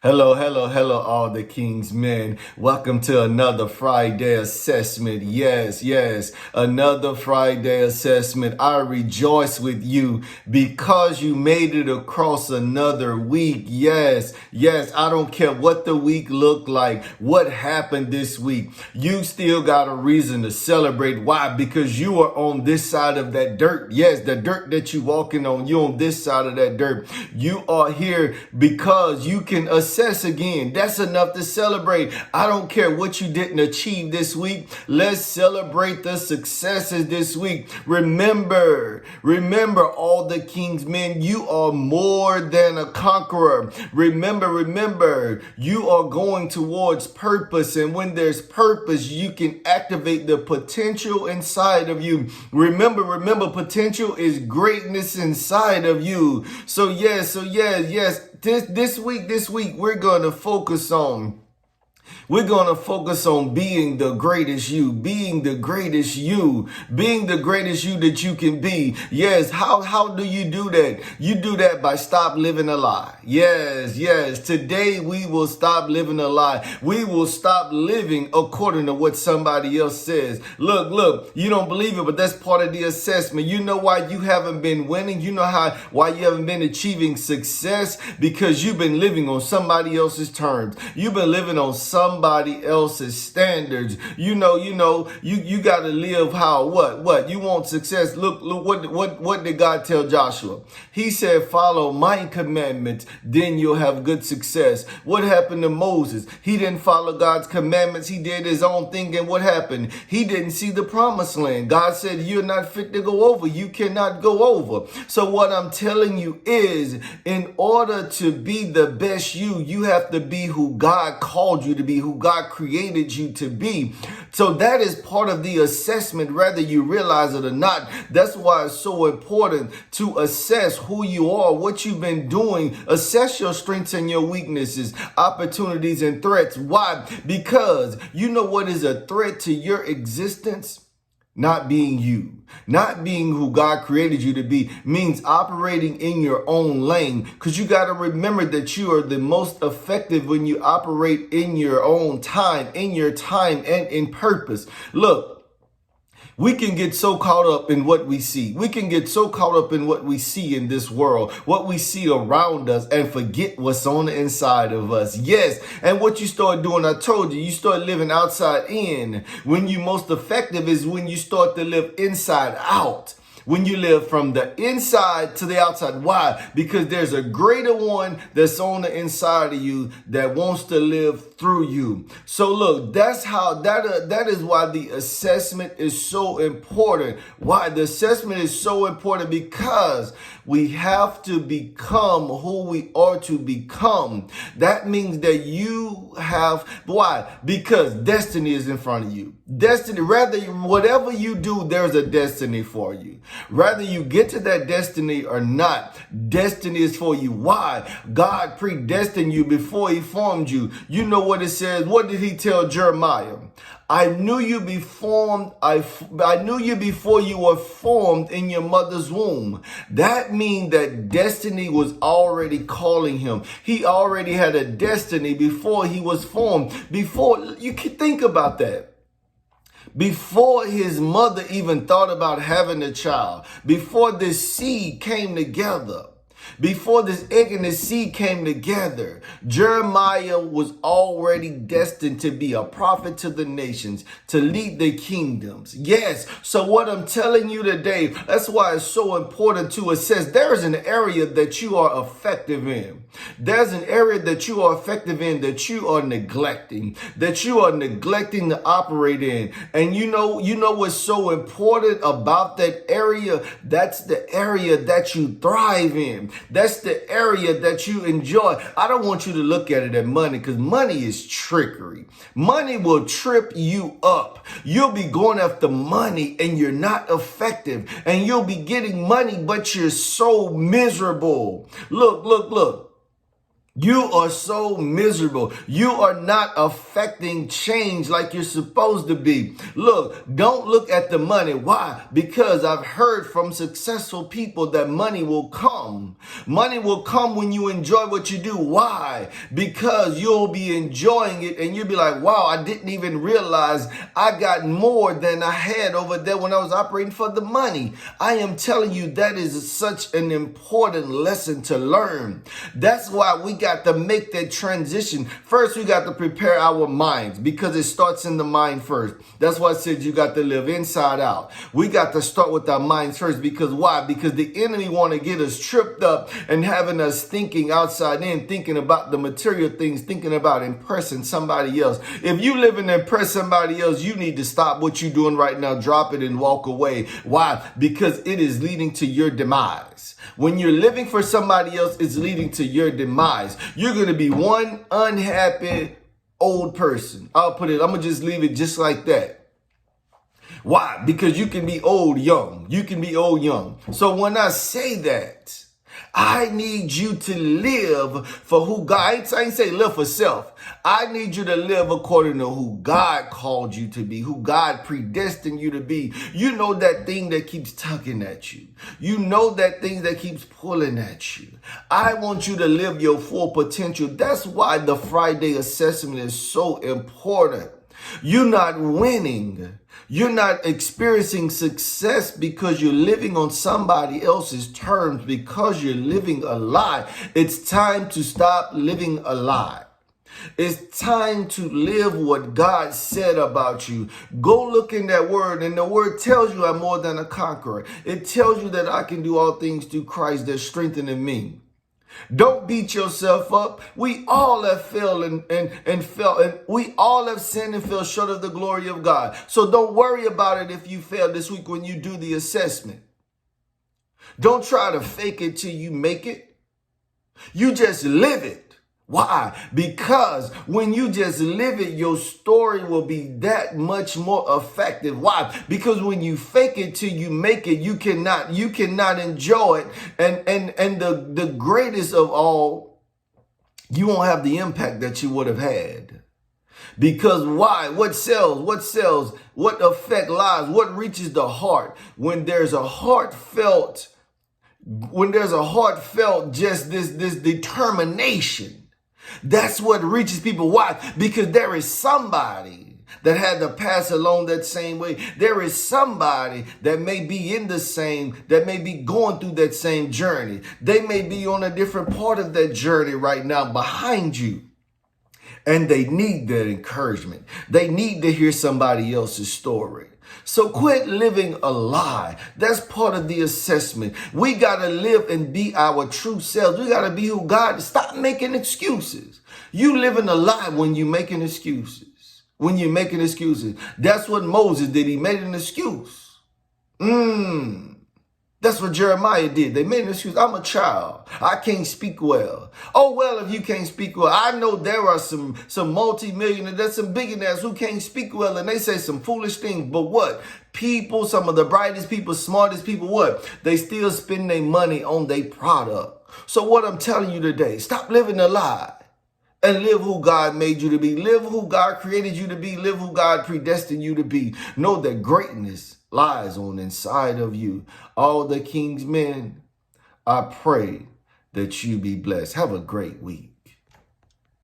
Hello, hello, hello, all the King's men. Welcome to another Friday assessment. Yes, another Friday assessment. I rejoice with you because you made it across another week. Yes, I don't care what the week looked like, what happened this week. You still got a reason to celebrate. Why? Because you are on this side of that dirt. Yes, the dirt that you're walking on, you're on this side of that dirt. You are here because you can assess again. That's enough to celebrate. I don't care what you didn't achieve this week. Let's celebrate the successes this week. Remember all the King's men, you are more than a conqueror. Remember, you are going towards purpose. And when there's purpose, you can activate the potential inside of you. Remember, potential is greatness inside of you. So yes. This week, we're going to focus on being the greatest you, being the greatest you that you can be. Yes. How do you do that? You do that by stop living a lie. Yes. Today we will stop living a lie. We will stop living according to what somebody else says. Look, you don't believe it, but that's part of the assessment. You know why you haven't been winning? You know why you haven't been achieving success? Because you've been living on somebody else's terms. You've been living on somebody else's standards. You got to live how, what? You want success. Look, what did God tell Joshua? He said, follow my commandments, then you'll have good success. What happened to Moses? He didn't follow God's commandments. He did his own thing. And what happened? He didn't see the promised land. God said, you're not fit to go over. You cannot go over. So what I'm telling you is, in order to be the best you have to be who God called you to be, who God created you to be. So that is part of the assessment, whether you realize it or not. That's why it's so important to assess who you are, what you've been doing, assess your strengths and your weaknesses, opportunities and threats. Why? Because you know what is a threat to your existence? Not being you, not being who God created you to be, means operating in your own lane. Because you got to remember that you are the most effective when you operate in your own time, and in purpose. Look, we can get so caught up in what we see. We can get so caught up in what we see in this world, what we see around us, and forget what's on the inside of us. Yes. And what you start doing, I told you start living outside in. When you most effective is when you start to live inside out. When you live from the inside to the outside. Why? Because there's a greater one that's on the inside of you that wants to live through you. So look, that's how that is why the assessment is so important. Why the assessment is so important? Because we have to become who we are to become. That means that you have, why? Because destiny is in front of you. Destiny, whatever you do, there's a destiny for you. Whether you get to that destiny or not, destiny is for you. Why? God predestined you before he formed you. You know what it says. What did he tell Jeremiah? I knew you before you were formed in your mother's womb. That means that destiny was already calling him. He already had a destiny before he was formed. Before, you can think about that. Before his mother even thought about having a child, before this seed came together, before this egg and this seed came together, Jeremiah was already destined to be a prophet to the nations, to lead the kingdoms. Yes. So what I'm telling you today, that's why it's so important to assess. There is an area that you are effective in. There's an area that you are effective in that you are neglecting to operate in. And you know what's so important about that area? That's the area that you thrive in. That's the area that you enjoy. I don't want you to look at it as money, because money is trickery. Money will trip you up. You'll be going after money and you're not effective. And you'll be getting money, but you're so miserable. Look. You are so miserable. You are not affecting change like you're supposed to be. Look, don't look at the money. Why? Because I've heard from successful people that money will come. Money will come when you enjoy what you do. Why? Because you'll be enjoying it and you'll be like, wow, I didn't even realize I got more than I had over there when I was operating for the money. I am telling you, that is such an important lesson to learn. That's why we got to make that transition. First, we got to prepare our minds because it starts in the mind first. That's why I said you got to live inside out. We got to start with our minds first because why? Because the enemy want to get us tripped up and having us thinking outside in, thinking about the material things, thinking about impressing somebody else. If you live and impress somebody else, you need to stop what you're doing right now, drop it and walk away. Why? Because it is leading to your demise. When you're living for somebody else, it's leading to your demise. You're going to be one unhappy old person. I'm going to just leave it just like that. Why? Because you can be old young. You can be old young. So when I say that, I need you to live for who God, I ain't say live for self. I need you to live according to who God called you to be, who God predestined you to be. You know that thing that keeps tugging at you. You know that thing that keeps pulling at you. I want you to live your full potential. That's why the Friday assessment is so important. You're not winning. You're not experiencing success because you're living on somebody else's terms, because you're living a lie. It's time to stop living a lie. It's time to live what God said about you. Go look in that word, and the word tells you I'm more than a conqueror. It tells you that I can do all things through Christ that strengthens me. Don't beat yourself up. We all have failed and fell, and we all have sinned and fell short of the glory of God. So don't worry about it if you fail this week when you do the assessment. Don't try to fake it till you make it. You just live it. Why? Because when you just live it, your story will be that much more effective. Why? Because when you fake it till you make it, you cannot enjoy it. And the greatest of all, you won't have the impact that you would have had. Because why? What sells? What sells? What affect lives? What reaches the heart? When there's a heartfelt just this determination. That's what reaches people. Why? Because there is somebody that had to pass along that same way. There is somebody that may be that may be going through that same journey. They may be on a different part of that journey right now behind you. And they need that encouragement. They need to hear somebody else's story. So quit living a lie. That's part of the assessment. We got to live and be our true selves. We got to be who God is. Stop making excuses. You living a lie when you making excuses. When you're making excuses. That's what Moses did. He made an excuse. That's what Jeremiah did. They made an excuse. I'm a child. I can't speak well. Oh, well, if you can't speak well, I know there are some multi-millionaires, there's some billionaires who can't speak well, and they say some foolish things. But what? People, some of the brightest people, smartest people, what? They still spend their money on their product. So what I'm telling you today, stop living a lie. And live who God made you to be. Live who God created you to be. Live who God predestined you to be. Know that greatness lies on the inside of you. All the King's men, I pray that you be blessed. Have a great week.